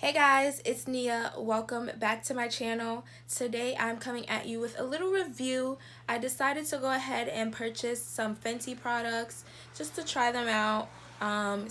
Hey guys, it's Nia. Welcome back to my channel. Today I'm coming at you with a little review. I decided to go ahead and purchase some Fenty products just to try them out,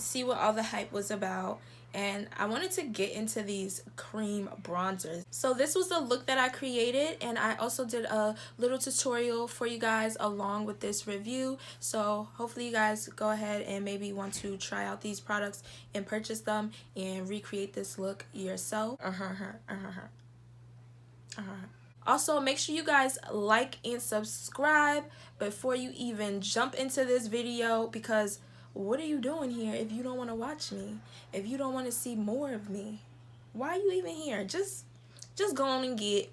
see what all the hype was about. And I wanted to get into these cream bronzers. So this was the look that I created, and I also did a little tutorial for you guys along with this review. So hopefully you guys go ahead and maybe want to try out these products and purchase them and recreate this look yourself. Also, make sure you guys like and subscribe before you even jump into this video, because what are you doing here if you don't want to watch me? If you don't want to see more of me? Why are you even here? Just go on and get.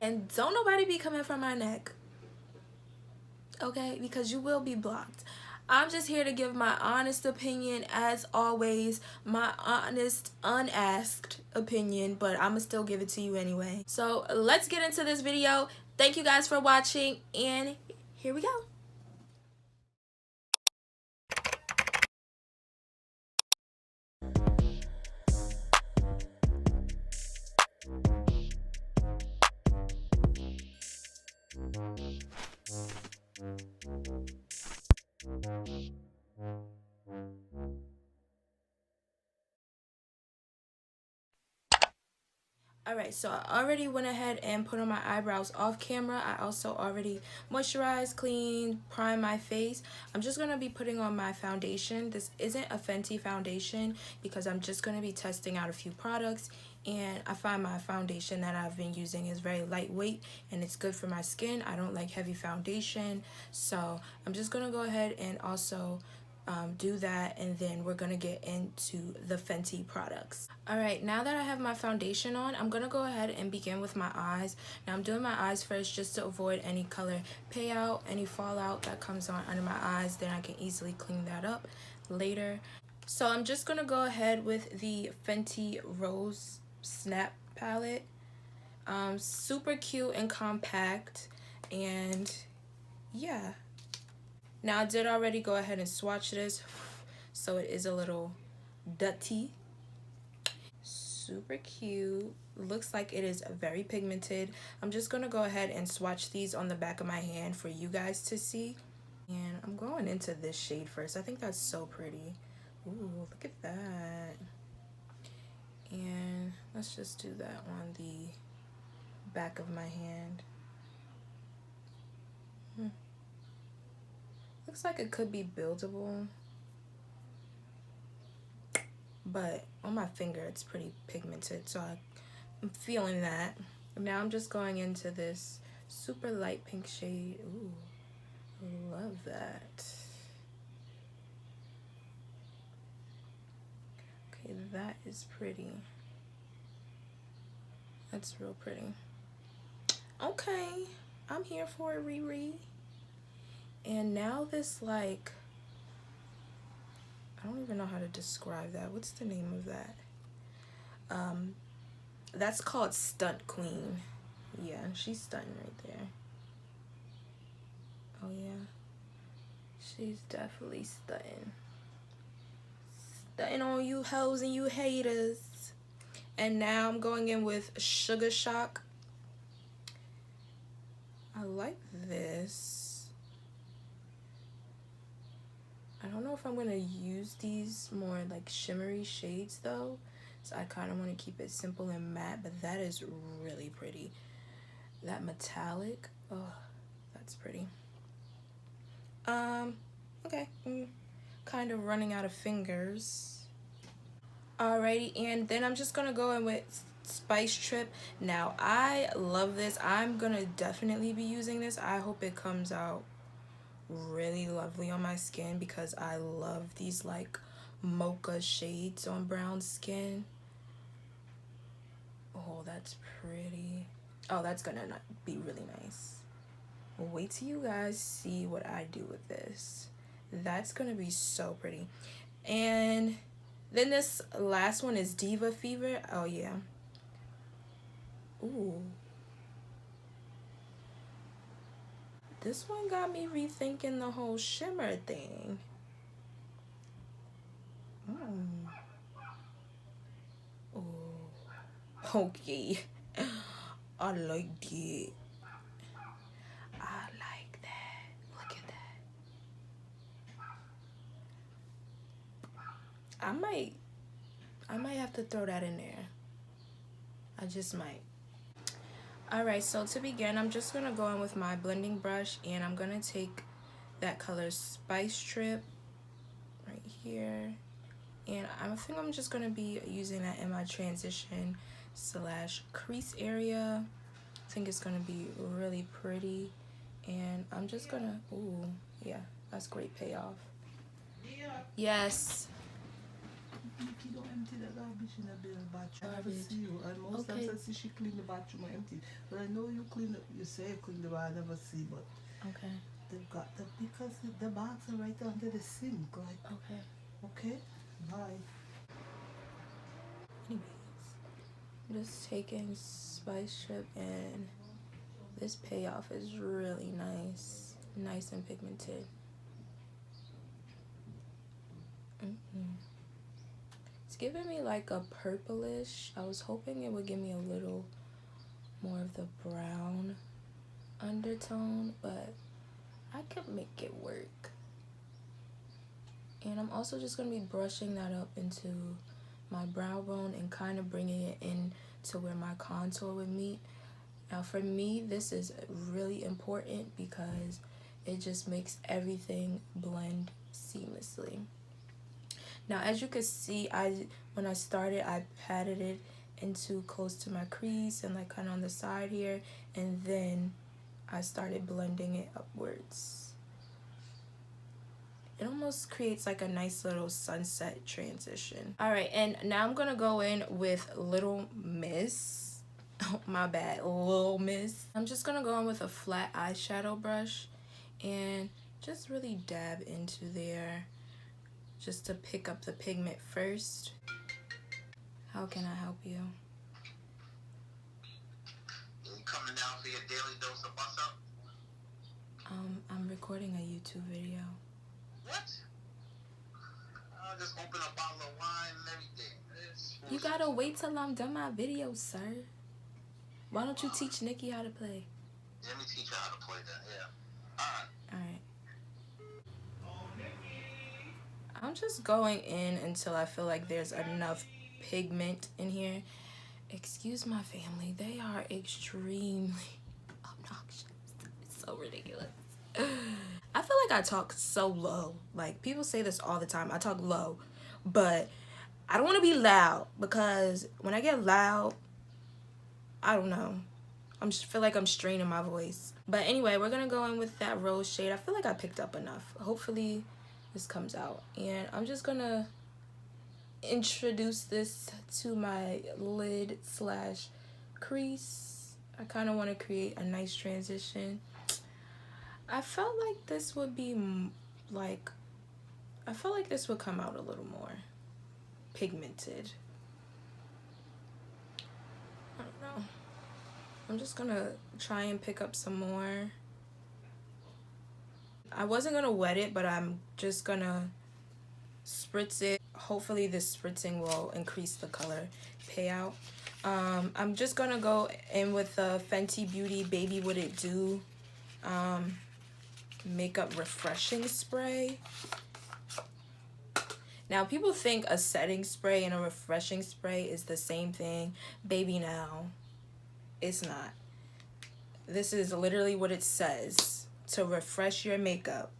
And don't nobody be coming for my neck, okay? Because you will be blocked. I'm just here to give my honest opinion, as always, my honest, unasked opinion, but I'ma still give it to you anyway. So let's get into this video. Thank you guys for watching, and here we go. Alright, so I already went ahead and put on my eyebrows off camera. I also already moisturized, cleaned, primed my face. I'm just going to be putting on my foundation. This isn't a Fenty foundation because I'm just going to be testing out a few products. And I find my foundation that I've been using is very lightweight and it's good for my skin. I don't like heavy foundation. So I'm just going to go ahead and also do that, and then we're gonna get into the Fenty products. Alright, now that I have my foundation on, I'm gonna go ahead and begin with my eyes. Now I'm doing my eyes first just to avoid any color payout, any fallout that comes on under my eyes. Then I can easily clean that up later. So I'm just gonna go ahead with the Fenty Rose Snap palette. Super cute and compact, and yeah. Now I did already go ahead and swatch this, so it is a little dirty. Super cute. Looks like it is very pigmented. I'm just going to go ahead and swatch these on the back of my hand for you guys to see. And I'm going into this shade first. I think that's so pretty. Ooh, look at that. And let's just do that on the back of my hand. Looks like it could be buildable, but on my finger it's pretty pigmented, so I'm feeling that. Now I'm just going into this super light pink shade. Ooh, love that. Okay, that is pretty. That's real pretty. Okay, I'm here for it, Riri. And now this, like, I don't even know how to describe that. What's the name of that? That's called Stunt Queen. Yeah, she's stunting right there. Oh yeah, she's definitely stunting. Stunting on you hoes and you haters. And now I'm going in with Sugar Shock. I like this. I don't know if I'm gonna use these more like shimmery shades though, so I kind of want to keep it simple and matte, but that is really pretty. That metallic, oh, that's pretty. Okay, kind of running out of fingers. Alrighty, and then I'm just gonna go in with Spice Trip. Now I love this. I'm gonna definitely be using this. I hope it comes out really lovely on my skin because I love these like mocha shades on brown skin. Oh, that's pretty. Oh, that's gonna be really nice. Wait till you guys see what I do with this. That's gonna be so pretty. And then this last one is Diva Fever. Oh yeah. Ooh, this one got me rethinking the whole shimmer thing. Okay. I like it. I like that. Look at that. I might have to throw that in there. I just might. Alright, so to begin, I'm just going to go in with my blending brush, and I'm going to take that color Spice Trip right here. And I think I'm just going to be using that in my transition / crease area. I think it's going to be really pretty. And I'm just going to, ooh, yeah, that's great payoff. Yes. You don't empty the garbage in a bill bathroom. I never Garbage. see you. And most Okay. times I see she clean the bathroom and empty. But I know you clean it. You say you clean the bar. I never see. But Okay. they've got the because the bags are right under the sink. Like Okay. okay, bye. Anyways, just taking Spice Trip, and this payoff is really nice. Nice and pigmented. It's giving me like a purplish. I was hoping it would give me a little more of the brown undertone, but I could make it work. And I'm also just going to be brushing that up into my brow bone and kind of bringing it in to where my contour would meet. Now for me, this is really important because it just makes everything blend seamlessly. Now as you can see, when I started, I patted it into close to my crease and like kind of on the side here, and then I started blending it upwards. It almost creates like a nice little sunset transition. All right, and now I'm gonna go in with Little Miss. Oh, my bad, Little Miss. I'm just gonna go in with a flat eyeshadow brush and just really dab into there just to pick up the pigment first. How can I help you? You coming down for your daily dose of bust up? I'm recording a YouTube video. What? I'll just open a bottle of wine and everything. You gotta wait till I'm done my video, sir. Why don't you teach Nikki how to play? Let me teach you how to play that, yeah. Alright. I'm just going in until I feel like there's enough pigment in here. Excuse my family, they are extremely obnoxious. It's so ridiculous. I feel like I talk so low. Like, people say this all the time. I talk low, but I don't want to be loud, because when I get loud, I don't know, I feel like I'm straining my voice. But anyway, we're gonna go in with that rose shade. I feel like I picked up enough. Hopefully this comes out. And I'm just gonna introduce this to my lid / crease. I kind of want to create a nice transition. I felt like this would be like, I felt like this would come out a little more pigmented. I don't know. I'm just gonna try and pick up some more. I wasn't gonna wet it, but I'm just gonna spritz it. Hopefully this spritzing will increase the color payout. I'm just gonna go in with the Fenty Beauty Baby What It Do makeup refreshing spray. Now people think a setting spray and a refreshing spray is the same thing. Baby, now it's not. This is literally what it says: to refresh your makeup.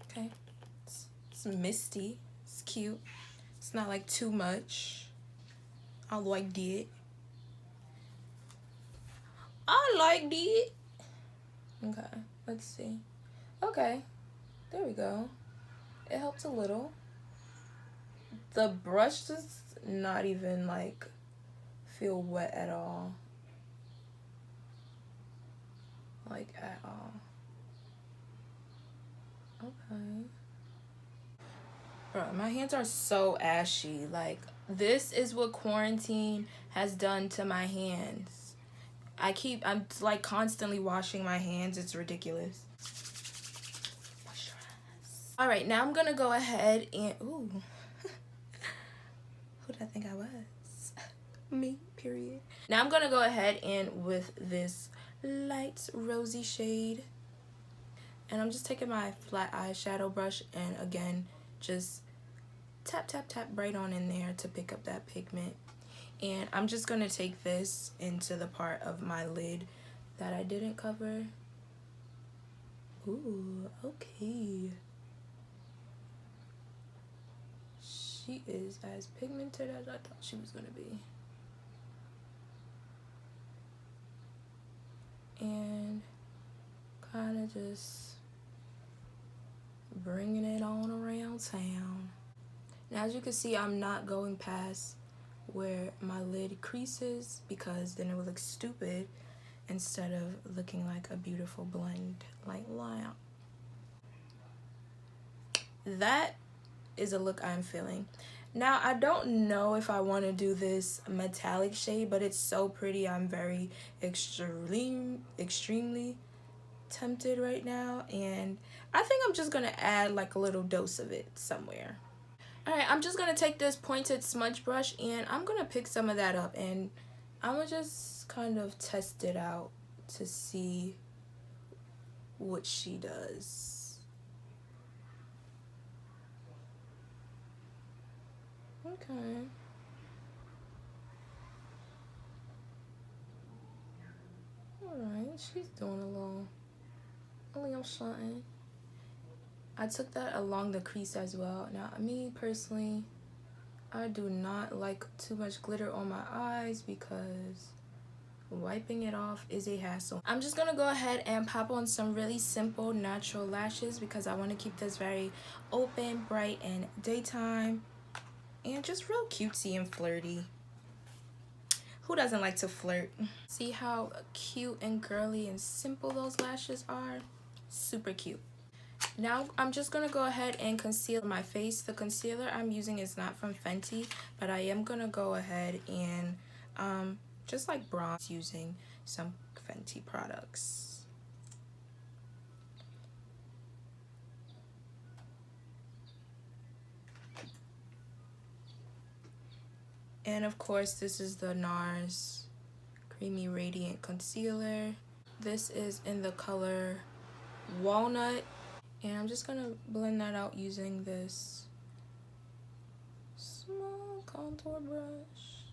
Okay, it's misty, it's cute, it's not like too much. I liked it. Okay, let's see. Okay, there we go. It helped a little. The brush does not even like feel wet at all. Like at all. Okay. Bro, my hands are so ashy. Like, this is what quarantine has done to my hands. I'm like constantly washing my hands. It's ridiculous. Moisturize. All right, now I'm gonna go ahead and, ooh, who did I think I was? Me, period. Now I'm gonna go ahead and with this light rosy shade, and I'm just taking my flat eyeshadow brush and again, just tap, tap, tap right on in there to pick up that pigment. And I'm just gonna take this into the part of my lid that I didn't cover. Ooh, okay. She is as pigmented as I thought she was gonna be. And kind of just bringing it on around town. Now, as you can see, I'm not going past where my lid creases because then it will look stupid instead of looking like a beautiful blend like lamp. That is a look I'm feeling. Now, I don't know if I want to do this metallic shade, but it's so pretty. I'm very extremely tempted right now, and I think I'm just gonna add like a little dose of it somewhere. All right, I'm just gonna take this pointed smudge brush and I'm gonna pick some of that up, and I'm gonna just kind of test it out to see what she does. Okay. Alright, she's doing a little something. I took that along the crease as well. Now, me personally, I do not like too much glitter on my eyes because wiping it off is a hassle. I'm just gonna go ahead and pop on some really simple natural lashes because I want to keep this very open, bright, and daytime, and just real cutesy and flirty. Who doesn't like to flirt? See how cute and girly and simple those lashes are? Super cute. Now I'm just gonna go ahead and conceal my face. The concealer I'm using is not from Fenty, but I am gonna go ahead and just like bronze using some Fenty products. And of course, this is the NARS Creamy Radiant Concealer. This is in the color Walnut. And I'm just gonna blend that out using this small contour brush.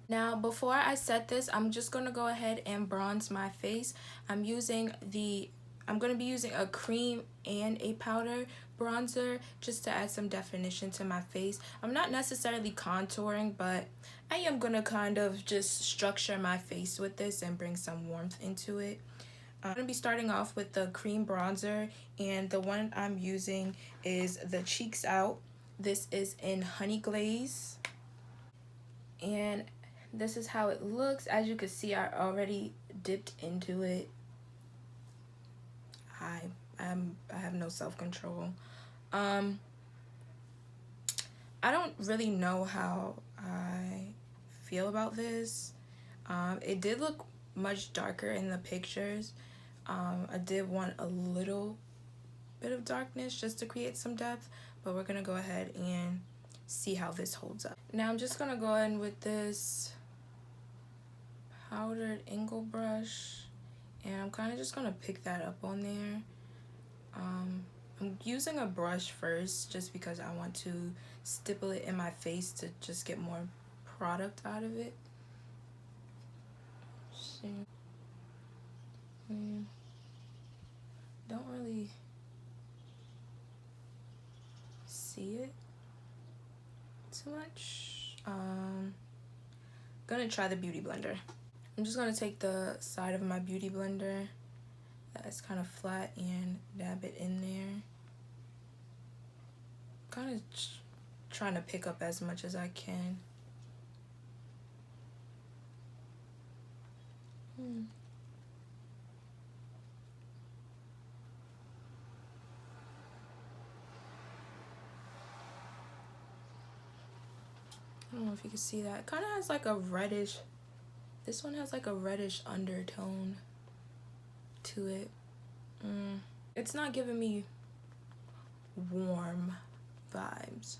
Now, before I set this, I'm just gonna go ahead and bronze my face. I'm gonna be using a cream and a powder bronzer just to add some definition to my face. I'm not necessarily contouring, but I am gonna kind of just structure my face with this and bring some warmth into it. I'm gonna be starting off with the cream bronzer, and the one I'm using is the Cheeks Out. This is in Honey Glaze, and this is how it looks. As you can see, I already dipped into it. I have no self-control. I don't really know how I feel about this. It did look much darker in the pictures. I did want a little bit of darkness just to create some depth, but we're gonna go ahead and see how this holds up. Now I'm just gonna go in with this powdered angle brush, and I'm kind of just gonna pick that up on there. I'm using a brush first just because I want to stipple it in my face to just get more product out of it. Don't really see it too much. Gonna try the beauty blender. I'm just gonna take the side of my beauty blender that's kind of flat and dab it in there. Kind of trying to pick up as much as I can. I don't know if you can see that. It kind of has like a reddish, this one has like a reddish undertone to it. It's not giving me warm vibes.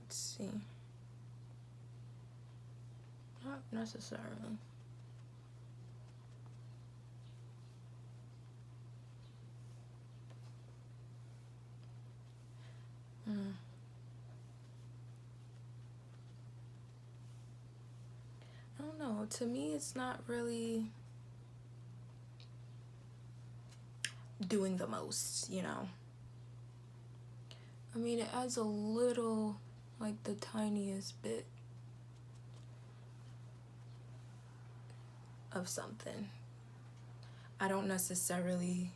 Let's see. Not necessarily. I don't know. To me, it's not really doing the most, you know. I mean, it adds a little, like the tiniest bit of something. I don't necessarily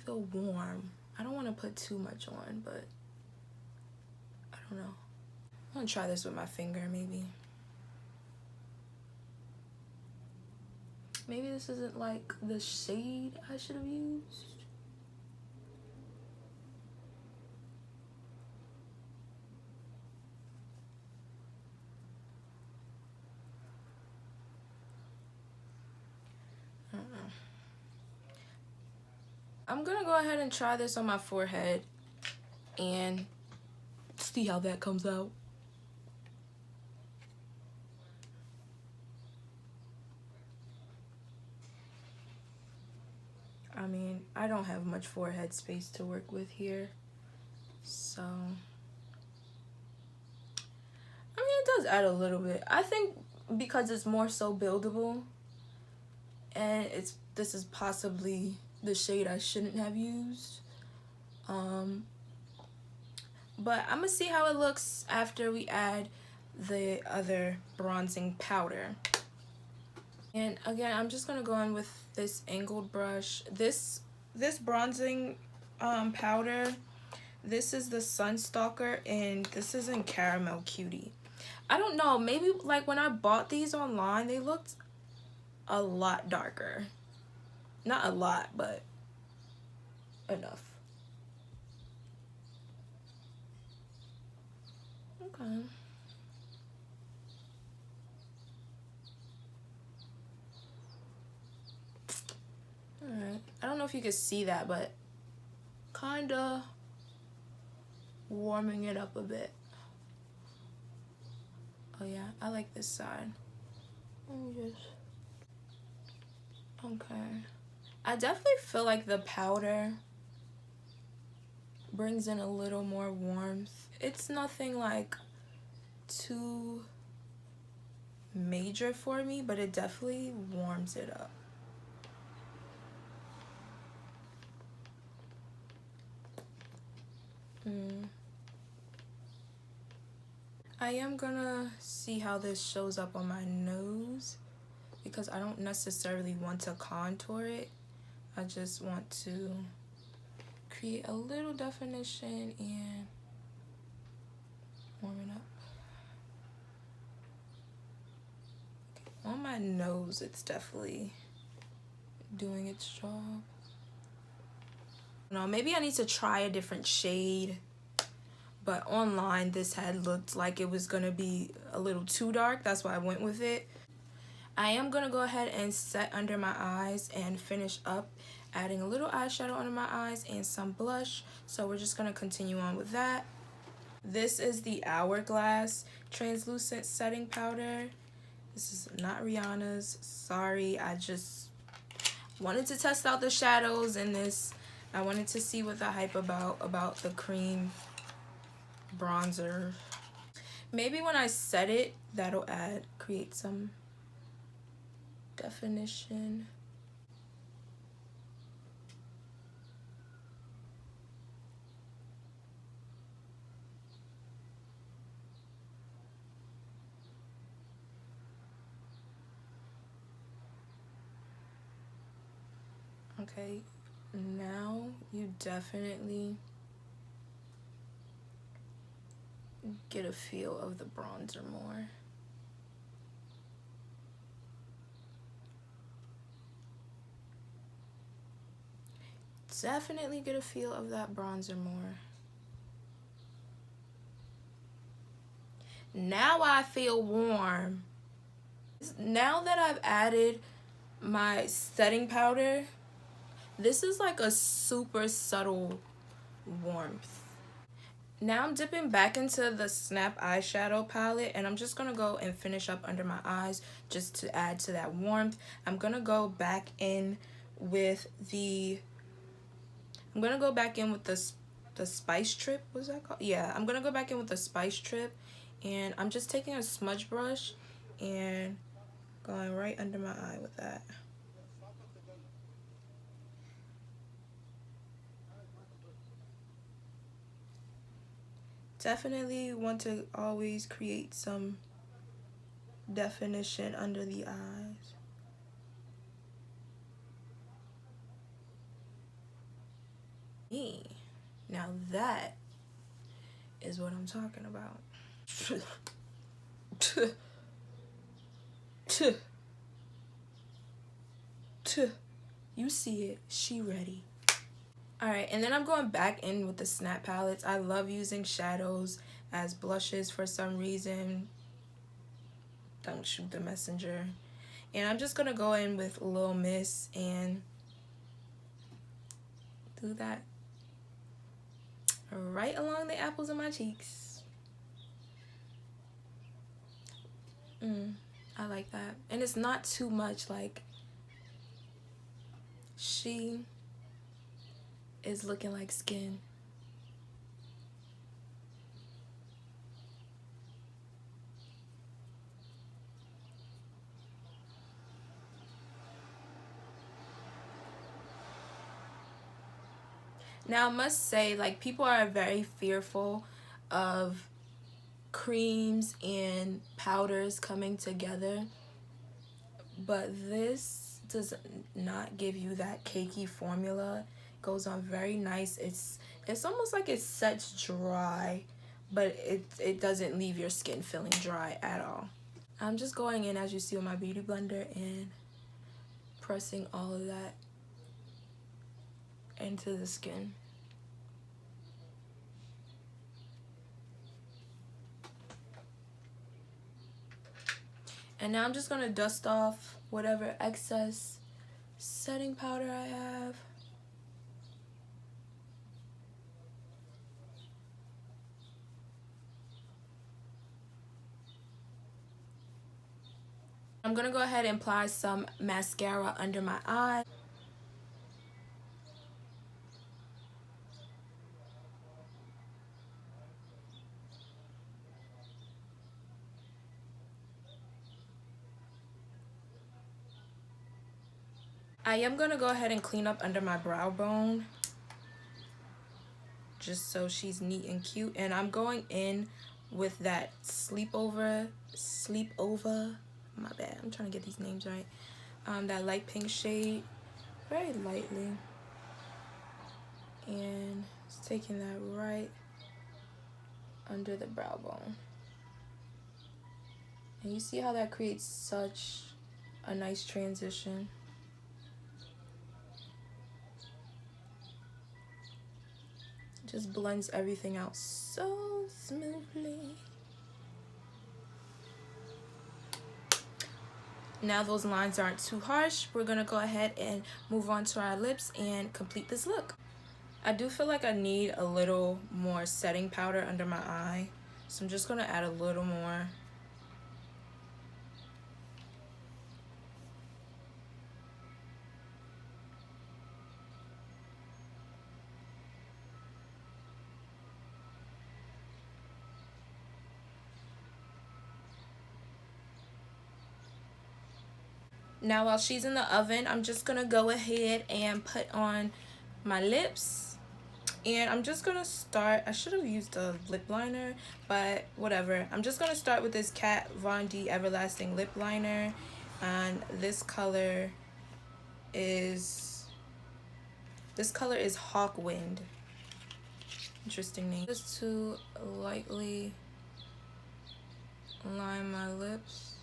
feel warm. I don't want to put too much on, but I don't know. I'm gonna try this with my finger, maybe. Maybe this isn't like the shade I should have used. I don't know. I'm gonna go ahead and try this on my forehead and see how that comes out. I mean, I don't have much forehead space to work with here, so I mean, it does add a little bit. I think because it's more so buildable, and this is possibly the shade I shouldn't have used. But I'm gonna see how it looks after we add the other bronzing powder. And again, I'm just gonna go in with this angled brush. This bronzing powder, this is the Sunstalker, and this is in Caramel Cutie. I don't know, maybe like when I bought these online, they looked a lot darker. Not a lot, but enough. Okay. Alright. I don't know if you can see that, but kinda warming it up a bit. Oh yeah, I like this side. Let me just... Okay. I definitely feel like the powder brings in a little more warmth. It's nothing like too major for me, but it definitely warms it up. I am gonna see how this shows up on my nose because I don't necessarily want to contour it. I just want to create a little definition and warm it up. Okay. On my nose, it's definitely doing its job. No, maybe I need to try a different shade. But online, this had looked like it was gonna be a little too dark. That's why I went with it. I am gonna go ahead and set under my eyes and finish up adding a little eyeshadow under my eyes and some blush. So we're just gonna continue on with that. This is the Hourglass translucent setting powder. This is not Rihanna's. Sorry, I just wanted to test out the shadows in this. I wanted to see what the hype about the cream bronzer. Maybe when I set it, that'll create some definition. Okay, now you definitely get a feel of the bronzer more. Definitely get a feel of that bronzer more. Now I feel warm. Now that I've added my setting powder, this is like a super subtle warmth. Now I'm dipping back into the Snap eyeshadow palette, and I'm just going to go and finish up under my eyes just to add to that warmth. I'm going to go back in with the the Spice Trip. What's that called? Yeah, I'm going to go back in with the Spice Trip, and I'm just taking a smudge brush and going right under my eye with that. Definitely want to always create some definition under the eyes. Now that is what I'm talking about. You see it, she ready. Alright, and then I'm going back in with the Snap palettes. I love using shadows as blushes for some reason. Don't shoot the messenger. And I'm just going to go in with Lil Miss and do that right along the apples of my cheeks. I like that. And it's not too much, like, she is looking like skin. Now I must say, like, people are very fearful of creams and powders coming together, but this does not give you that cakey formula. It goes on very nice. It's almost like it sets dry, but it doesn't leave your skin feeling dry at all. I'm just going in, as you see, with my beauty blender and pressing all of that into the skin. And now I'm just going to dust off whatever excess setting powder I have. I'm going to go ahead and apply some mascara under my eye. I am going to go ahead and clean up under my brow bone, just so she's neat and cute. And I'm going in with that sleepover, my bad, I'm trying to get these names right. That light pink shade, very lightly. And just taking that right under the brow bone. And you see how that creates such a nice transition. Just blends everything out so smoothly. Now those lines aren't too harsh, we're gonna go ahead and move on to our lips and complete this look. I do feel like I need a little more setting powder under my eye, so I'm just gonna add a little more. Now while she's in the oven, I'm just gonna go ahead and put on my lips. And I'm just gonna start, I should have used a lip liner, but whatever. I'm just gonna start with this Kat Von D Everlasting Lip Liner. And this color is Hawkwind. Interesting name. Just to lightly line my lips.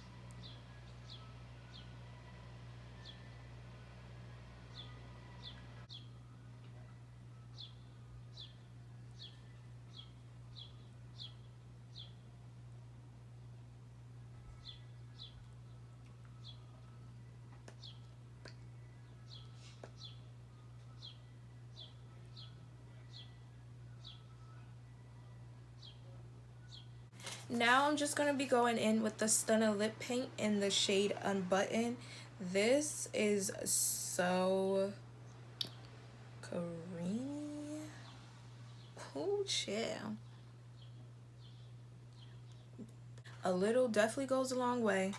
Now I'm just going to be going in with the Stunner Lip Paint in the shade Unbutton. This is so creamy. Oh, chill. A little definitely goes a long way.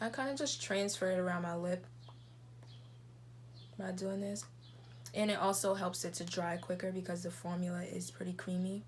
I kind of just transfer it around my lip by doing this. And it also helps it to dry quicker because the formula is pretty creamy.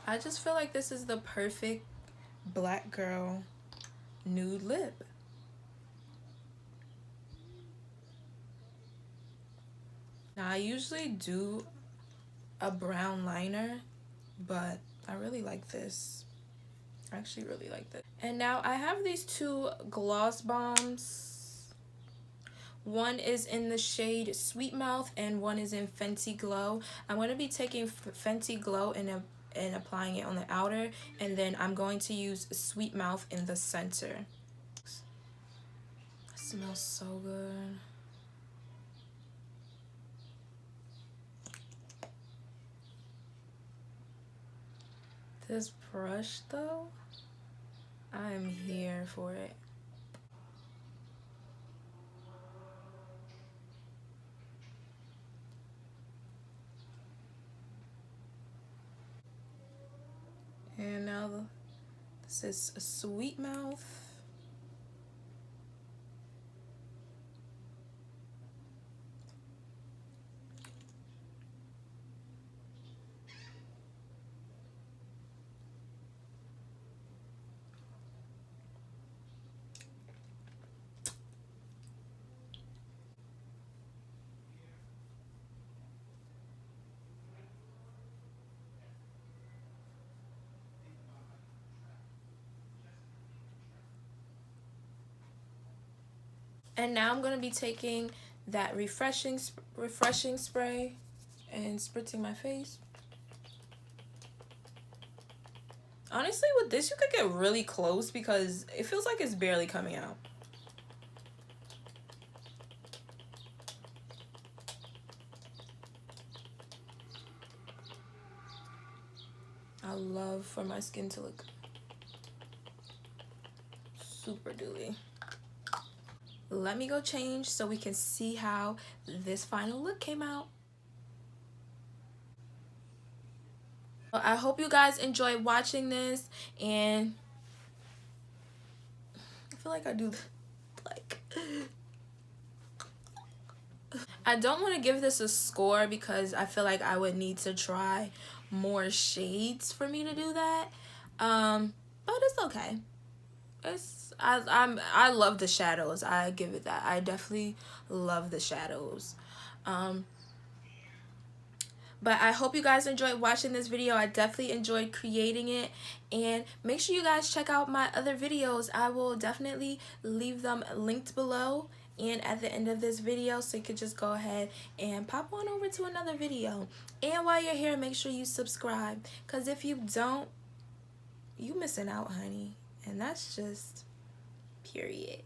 I just feel like this is the perfect black girl nude lip. Now I usually do a brown liner, but I really like this. I actually really like this. And now I have these two gloss bombs. One is in the shade Sweet Mouth and one is in Fenty Glow. I'm going to be taking Fenty Glow and applying it on the outer, and then I'm going to use Sweet Mouth in the center. It smells so good. This brush though, I'm here for it. And now this is a Sweet Mouth. And now I'm gonna be taking that refreshing spray and spritzing my face. Honestly, with this, you could get really close because it feels like it's barely coming out. I love for my skin to look super dewy. Let me go change so we can see how this final look came out. Well, I hope you guys enjoyed watching this, and I feel like I do like I don't want to give this a score because I feel like I would need to try more shades for me to do that. But it's okay. I love the shadows. I give it that. I definitely love the shadows. But I hope you guys enjoyed watching this video. I definitely enjoyed creating it. And make sure you guys check out my other videos. I will definitely leave them linked below and at the end of this video, so you could just go ahead and pop on over to another video. And while you're here, make sure you subscribe, because if you don't, you missing out, honey. And that's just period.